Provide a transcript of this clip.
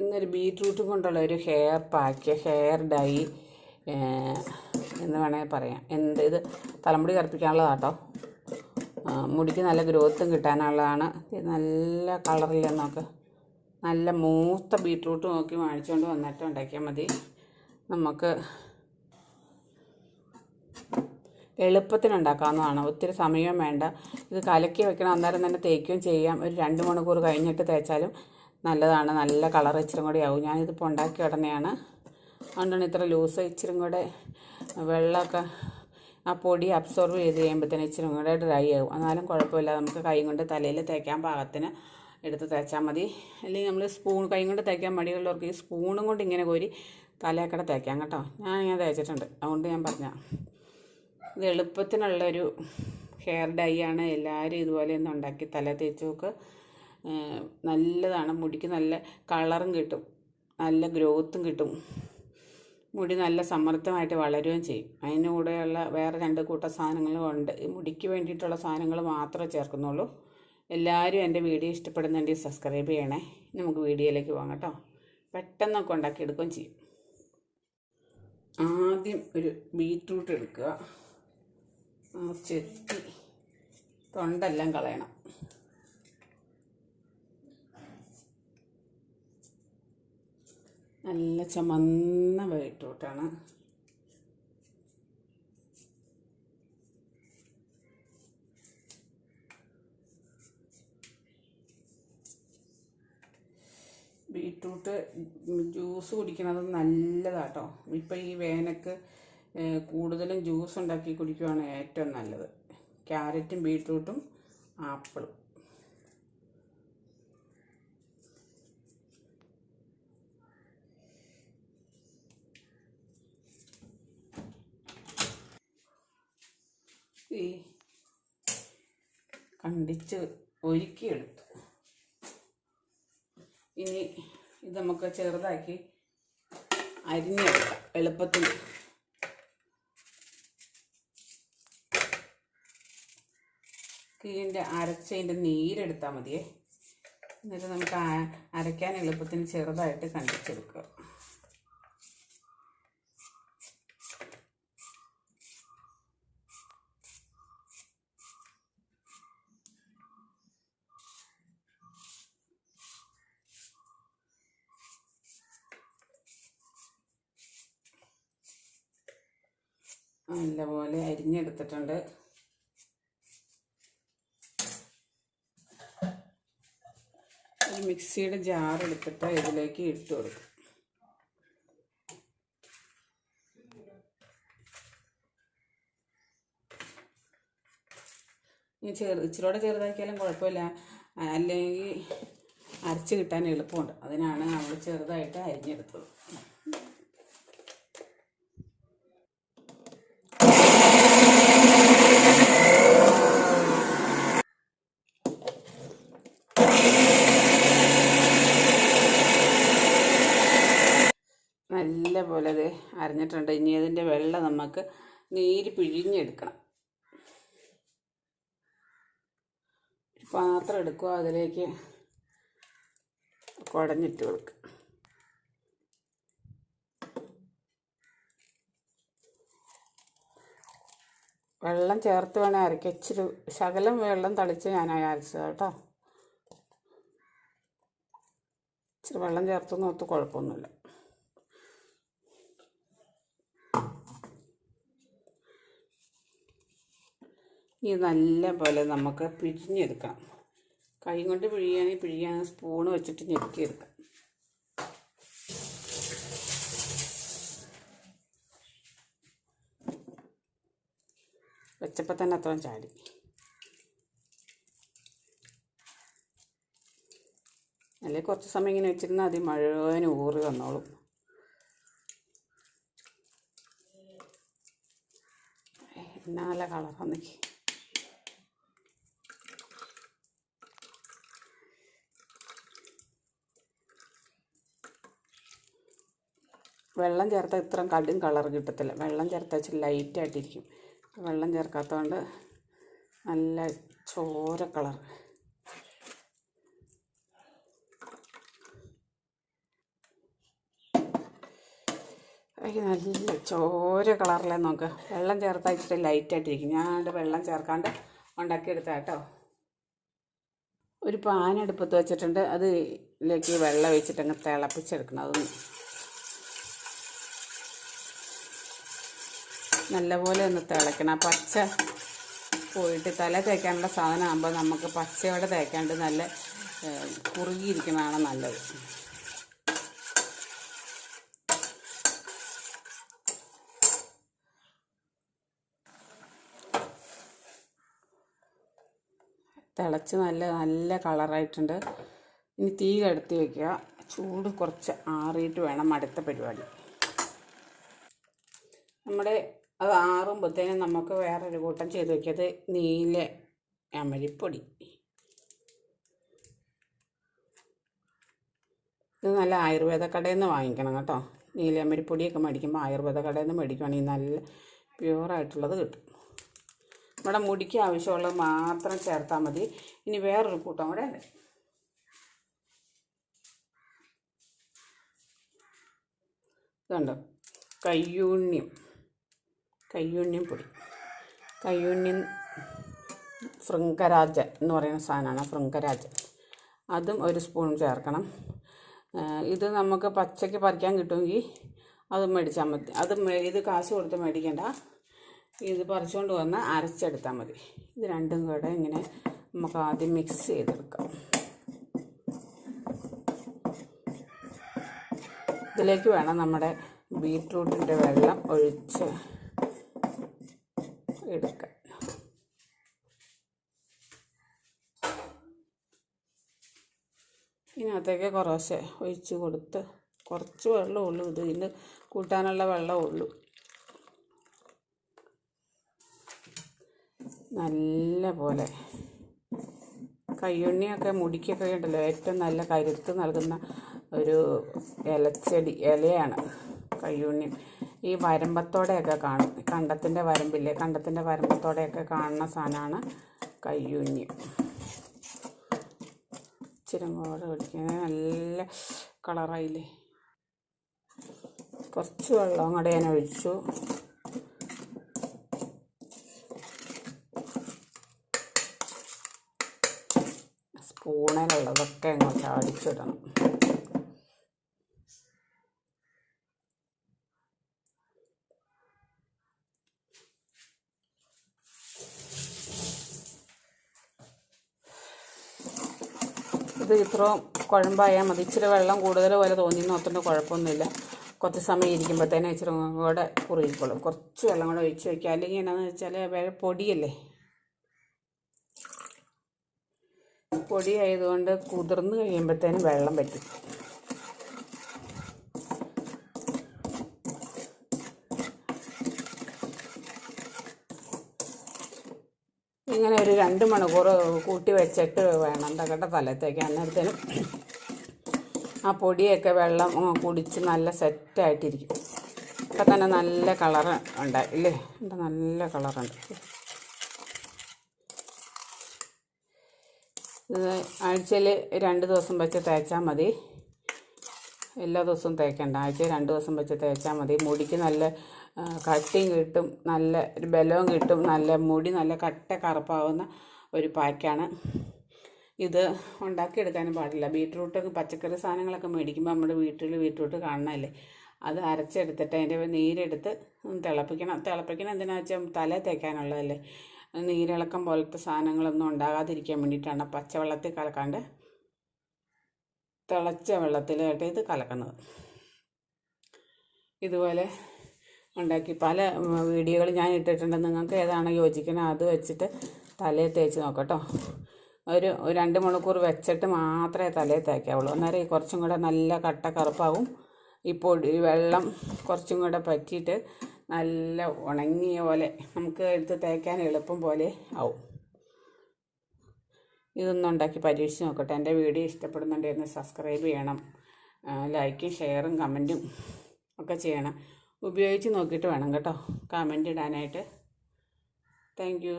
ഇന്നൊരു ബീറ്റ്റൂട്ട് കൊണ്ടുള്ള ഒരു ഹെയർ പാക്ക്, ഹെയർ ഡൈ എന്ന് വേണമെങ്കിൽ പറയാം. ഇത് തലമുടി കറുപ്പിക്കാനുള്ളതാണ് കേട്ടോ. മുടിക്ക് നല്ല ഗ്രോത്തും കിട്ടാനുള്ളതാണ്. നല്ല കളറില്ല. നോക്ക്, നല്ല മൂത്ത ബീറ്റ്റൂട്ട് നോക്കി വാങ്ങിച്ചുകൊണ്ട് വന്നിട്ട് ഉണ്ടാക്കിയാൽ മതി. നമുക്ക് എളുപ്പത്തിന് ഉണ്ടാക്കാവുന്നതാണ്. ഒത്തിരി സമയവും വേണ്ട. ഇത് കലക്കി വെക്കണം, അന്നേരം തന്നെ തേക്കുകയും ചെയ്യാം. ഒരു 2 മണിക്കൂർ കഴിഞ്ഞിട്ട് തേച്ചാലും നല്ലതാണ്. നല്ല കളർ ഇച്ചിരി കൂടി ആവും. ഞാനിതിപ്പോൾ ഉണ്ടാക്കിയ ഉടനെയാണ്, അതുകൊണ്ടാണ് ഇത്ര ലൂസ്. ഇച്ചിരി കൂടെ വെള്ളമൊക്കെ ആ പൊടി അബ്സോർവ് ചെയ്ത് കഴിയുമ്പോഴത്തേന് ഇച്ചിരി കൂടെ ഡ്രൈ ആവും. എന്നാലും കുഴപ്പമില്ല. നമുക്ക് കൈ കൊണ്ട് തലയിൽ തേക്കാൻ പാകത്തിന് എടുത്ത് തേച്ചാൽ മതി. അല്ലെങ്കിൽ നമ്മൾ കൈ കൊണ്ട് തേക്കാൻ മടിയുള്ളവർക്ക് ഈ സ്പൂണും കൊണ്ട് ഇങ്ങനെ കോരി തലയൊക്കെ തേക്കാം കേട്ടോ. ഞാൻ തേച്ചിട്ടുണ്ട്, അതുകൊണ്ട് ഞാൻ പറഞ്ഞാൽ ഇത് എളുപ്പത്തിനുള്ളൊരു ഹെയർ ഡൈ ആണ്. എല്ലാവരും ഇതുപോലെ ഒന്ന് ഉണ്ടാക്കി തല തേച്ച് നോക്ക്. നല്ലതാണ്. മുടിക്ക് നല്ല കളറും കിട്ടും, നല്ല ഗ്രോത്തും കിട്ടും. മുടി നല്ല സമൃദ്ധമായിട്ട് വളരുകയും ചെയ്യും. അതിന് കൂടെയുള്ള വേറെ 2 കൂട്ടം സാധനങ്ങളും ഉണ്ട്. ഈ മുടിക്ക് വേണ്ടിയിട്ടുള്ള സാധനങ്ങൾ മാത്രമേ ചേർക്കുന്നുള്ളൂ. എല്ലാവരും എൻ്റെ വീഡിയോ ഇഷ്ടപ്പെടുന്നുണ്ടെങ്കിൽ സബ്സ്ക്രൈബ് ചെയ്യണേ. നമുക്ക് വീഡിയോയിലേക്ക് പോകാം കേട്ടോ. പെട്ടെന്നൊക്കെ ഉണ്ടാക്കിയെടുക്കുകയും ചെയ്യും. ആദ്യം ഒരു ബീറ്റ്റൂട്ട് എടുക്കുക. ചെത്തി തൊണ്ടെല്ലാം കളയണം. നല്ല ചുമന്ന ബീറ്റ്റൂട്ടാണ്. ബീറ്റ്റൂട്ട് ജ്യൂസ് കുടിക്കുന്നത് നല്ലതാട്ടോ. ഇപ്പം ഈ വേനൽക്ക് കൂടുതലും ജ്യൂസ് ഉണ്ടാക്കി കുടിക്കുകയാണ് ഏറ്റവും നല്ലത്. ക്യാരറ്റും ബീറ്റ്റൂട്ടും ആപ്പിളും. ഈ കണ്ടിച്ച് ഒരുക്കിയെടുത്തു. ഇനി ഇത് നമുക്ക് ചെറുതാക്കി അരിഞ്ഞെടുക്കാം എളുപ്പത്തിൽ. ഇതിൻ്റെ അരച്ചതിൻ്റെ നീരെടുത്താൽ മതിയേ. എന്നിട്ട് നമുക്ക് അരയ്ക്കാൻ എളുപ്പത്തിന് ചെറുതായിട്ട് കണ്ടിച്ചെടുക്കുക. നല്ലപോലെ അരിഞ്ഞെടുത്തിട്ടുണ്ട്. ഒരു മിക്സിയുടെ ജാർ എടുത്തിട്ട് ഇതിലേക്ക് ഇട്ട് കൊടുക്കും. ഇച്ചിരിയോടെ ചെറുതാക്കിയാലും കുഴപ്പമില്ല, അല്ലെങ്കിൽ അരച്ച് കിട്ടാൻ എളുപ്പമുണ്ട്. അതിനാണ് നമ്മൾ ചെറുതായിട്ട് അരിഞ്ഞെടുത്തത്. നല്ല പോലെ അത് അരഞ്ഞിട്ടുണ്ട്. ഇനി അതിൻ്റെ വെള്ളം നമുക്ക് നീര് പിഴിഞ്ഞെടുക്കണം. പാത്രം എടുക്കുക, അതിലേക്ക് കുടഞ്ഞിട്ട് കൊടുക്കുക. വെള്ളം ചേർത്ത് വേണേൽ അരയ്ക്കുക. ഇച്ചിരി ശകലം വെള്ളം തളിച്ച് ഞാൻ അരച്ചത് കേട്ടോ. ഇച്ചിരി വെള്ളം ചേർത്തൊന്നും ഒത്ത് കുഴപ്പമൊന്നുമില്ല. ഇത് നല്ല പോലെ നമുക്ക് പിഴിഞ്ഞെടുക്കണം. കൈ കൊണ്ട് പിഴിയാൻ സ്പൂണ് വെച്ചിട്ട് ഞെക്കിയെടുക്കാം. വെച്ചപ്പോൾ തന്നെ അത്രയും ചാടി. അല്ലെങ്കിൽ കുറച്ച് സമയം ഇങ്ങനെ വെച്ചിരുന്നാൽ അത് മുഴുവൻ ഊറി വന്നോളും. നല്ല കളർ വന്നേക്ക്. വെള്ളം ചേർത്താൽ ഇത്രയും കടും കളർ കിട്ടത്തില്ല. വെള്ളം ചേർത്താൽ ഇച്ചിരി ലൈറ്റായിട്ടിരിക്കും. വെള്ളം ചേർക്കാത്തതുകൊണ്ട് നല്ല ചോര കളർ. എനിക്ക് നല്ല ചോര കളറിലെ നോക്ക്. വെള്ളം ചേർത്താൽ ഇച്ചിരി ലൈറ്റായിട്ടിരിക്കും. ഞാൻ വെള്ളം ചേർക്കാണ്ട് ഉണ്ടാക്കിയെടുത്താൽ കേട്ടോ. ഒരു പാൻ അടുപ്പത്ത് വെച്ചിട്ടുണ്ട്. അതിലേക്ക് വെള്ളം ഒഴിച്ചിട്ടങ്ങ് തിളപ്പിച്ചെടുക്കണം. അതൊന്ന് നല്ലപോലെ ഒന്ന് തിളയ്ക്കണം. പച്ച പോയിട്ട് തല തേക്കാനുള്ള സാധനമാകുമ്പോൾ നമുക്ക് പച്ചയോടെ തേക്കാണ്ട് നല്ല കുറുകിയിരിക്കുന്നതാണ് നല്ലത്. തിളച്ച് നല്ല നല്ല കളറായിട്ടുണ്ട്. ഇനി തീ കെടുത്തി വയ്ക്കുക. ചൂട് കുറച്ച് ആറിയിട്ട് വേണം അടുത്ത പരിപാടി. നമ്മുടെ അത് ആറുമ്പോഴത്തേനും നമുക്ക് വേറൊരു കൂട്ടം ചെയ്ത് വയ്ക്കിയത് നീല അമരിപ്പൊടി. ഇത് നല്ല ആയുർവേദ കടയിൽ നിന്ന് വാങ്ങിക്കണം കേട്ടോ. നീലയമരിപ്പൊടിയൊക്കെ മേടിക്കുമ്പോൾ ആയുർവേദ കടയിൽ നിന്ന് മേടിക്കുകയാണെങ്കിൽ നല്ല പ്യുവറായിട്ടുള്ളത് കിട്ടും. നമ്മുടെ മുടിക്ക് ആവശ്യമുള്ളത് മാത്രം ചേർത്താൽ മതി. ഇനി വേറൊരു കൂട്ടം കൂടെ ഉണ്ട്. ഇതുണ്ടോ, കയ്യൂണ്യം പൊടി. കയ്യൂണ്യം ശൃംഗരാജൻ എന്ന് പറയുന്ന സാധനമാണ്, ശൃംഗരാജൻ. അതും ഒരു സ്പൂൺ ചേർക്കണം. ഇത് നമുക്ക് പച്ചയ്ക്ക് പറിക്കാൻ കിട്ടുമെങ്കിൽ അത് മേടിച്ചാൽ മതി. ഇത് കാശ് കൊടുത്ത് മേടിക്കേണ്ട. ഇത് പറിച്ചുകൊണ്ട് വന്ന് അരച്ചെടുത്താൽ മതി. ഇത് രണ്ടും കൂടെ ഇങ്ങനെ നമുക്ക് ആദ്യം മിക്സ് ചെയ്തെടുക്കാം. ഇതിലേക്ക് വേണം നമ്മുടെ ബീറ്റ്റൂട്ടിൻ്റെ വെള്ളം ഒഴിച്ച് എടുക്കാൻ. ഇതിനകത്തേക്ക് കുറേശ്ശെ ഒഴിച്ച് കൊടുത്ത് കുറച്ച് വെള്ളമേ ഉള്ളൂ. ഇതിന് കൂട്ടാനുള്ള വെള്ളമേ ഉള്ളൂ. നല്ല പോലെ കയ്യുണ്ണിയൊക്കെ മുടിക്കൊക്കെ ഉണ്ടല്ലോ, ഏറ്റവും നല്ല കരുത്ത് നൽകുന്ന ഒരു ഇലയാണ് കയ്യുണ്ണി. ഈ വരമ്പത്തോടെയൊക്കെ കാണും. കണ്ടത്തിൻ്റെ വരമ്പില്ലേ, കണ്ടത്തിൻ്റെ വരമ്പത്തോടെയൊക്കെ കാണുന്ന സാധനമാണ് കയ്യുണ്ണി. ഇച്ചിരി കൂടെ ഒഴിക്കാൻ നല്ല കളറായില്ലേ. കുറച്ച് വെള്ളം കൂടെ ഞാൻ ഒഴിച്ചു. സ്പൂണിലുള്ളതൊക്കെ അങ്ങോട്ട് അടിച്ചിടണം. ഇത് ഇത്രയും കുഴമ്പായാൽ മതി. ഇച്ചിരി വെള്ളം കൂടുതൽ പോലെ തോന്നിയെന്ന് ഓർത്തിട്ട് കുഴപ്പമൊന്നുമില്ല. കുറച്ച് സമയം ഇരിക്കുമ്പോഴത്തേനും ഇച്ചിരി കൂടെ കുറുകിക്കോളും. കുറച്ച് വെള്ളം കൂടെ ഒഴിച്ച് വയ്ക്കുക. അല്ലെങ്കിൽ എന്നാന്ന് വെച്ചാൽ പൊടിയല്ലേ, പൊടി ആയതുകൊണ്ട് കുതിർന്ന് കഴിയുമ്പോഴത്തേനും വെള്ളം പറ്റും. ഇങ്ങനെ ഒരു 2 മണിക്കൂർ കൂട്ടി വെച്ചിട്ട് വേണം കേട്ടോ തലത്തേക്ക്. അന്നേരത്തേനും ആ പൊടിയൊക്കെ വെള്ളം കുടിച്ച് നല്ല സെറ്റായിട്ടിരിക്കും. അപ്പം തന്നെ നല്ല കളറ് ഉണ്ടായി ഇല്ലേ, നല്ല കളറുണ്ട്. ഇത് ആഴ്ചയിൽ 2 ദിവസം വെച്ച് തേച്ചാൽ മതി. എല്ലാ ദിവസവും തേക്കണ്ട, ആഴ്ചയിൽ 2 ദിവസം വെച്ച് തേച്ചാൽ മതി. മുടിക്ക് നല്ല കട്ടിയും കിട്ടും, നല്ല ഒരു ബലവും കിട്ടും, നല്ല മുടി നല്ല കട്ട കറുപ്പാവുന്ന ഒരു പാക്കാണ്. ഇത് ഉണ്ടാക്കിയെടുക്കാനും പാടില്ല. ബീറ്റ്റൂട്ട് പച്ചക്കറി സാധനങ്ങളൊക്കെ മേടിക്കുമ്പോൾ നമ്മുടെ വീട്ടിൽ ബീറ്റ്റൂട്ട് കാണണമല്ലേ, അത് അരച്ചെടുത്തിട്ട് അതിൻ്റെ നീരെടുത്ത് തിളപ്പിക്കണം എന്തിനാ വെച്ചാൽ തല തേക്കാനുള്ളതല്ലേ. നീരിളക്കം പോലത്തെ സാധനങ്ങളൊന്നും ഉണ്ടാകാതിരിക്കാൻ വേണ്ടിയിട്ടാണ് പച്ചവെള്ളത്തിൽ കലക്കാണ്ട് തിളച്ച വെള്ളത്തിലായിട്ട് ഇത് കലക്കുന്നത്. ഇതുപോലെ ഉണ്ടാക്കി പല വീഡിയോകൾ ഞാൻ ഇട്ടിട്ടുണ്ട്. നിങ്ങൾക്ക് ഏതാണ് യോജിക്കുന്നത് അത് വെച്ചിട്ട് തലയിൽ തേച്ച് നോക്കട്ടോ. ഒരു 2 മണിക്കൂർ വെച്ചിട്ട് മാത്രമേ തലയിൽ തേക്കാവുള്ളൂ. അന്നേരം കുറച്ചും കൂടെ നല്ല കട്ട കറുപ്പാവും. ഈ വെള്ളം കുറച്ചും കൂടെ പറ്റിയിട്ട് നല്ല ഉണങ്ങിയ പോലെ നമുക്ക് എടുത്ത് തേക്കാൻ എളുപ്പം പോലെ ആവും. ഇതൊന്നും ഉണ്ടാക്കി പരീക്ഷിച്ച് നോക്കട്ടെ. എൻ്റെ വീഡിയോ ഇഷ്ടപ്പെടുന്നുണ്ടെന്ന് സബ്സ്ക്രൈബ് ചെയ്യണം, ലൈക്കും ഷെയറും കമൻറ്റും ഒക്കെ ചെയ്യണം. ഉപയോഗിച്ച് നോക്കിയിട്ട് വേണം കേട്ടോ കമൻറ്റ് ഇടാനായിട്ട്. Thank you.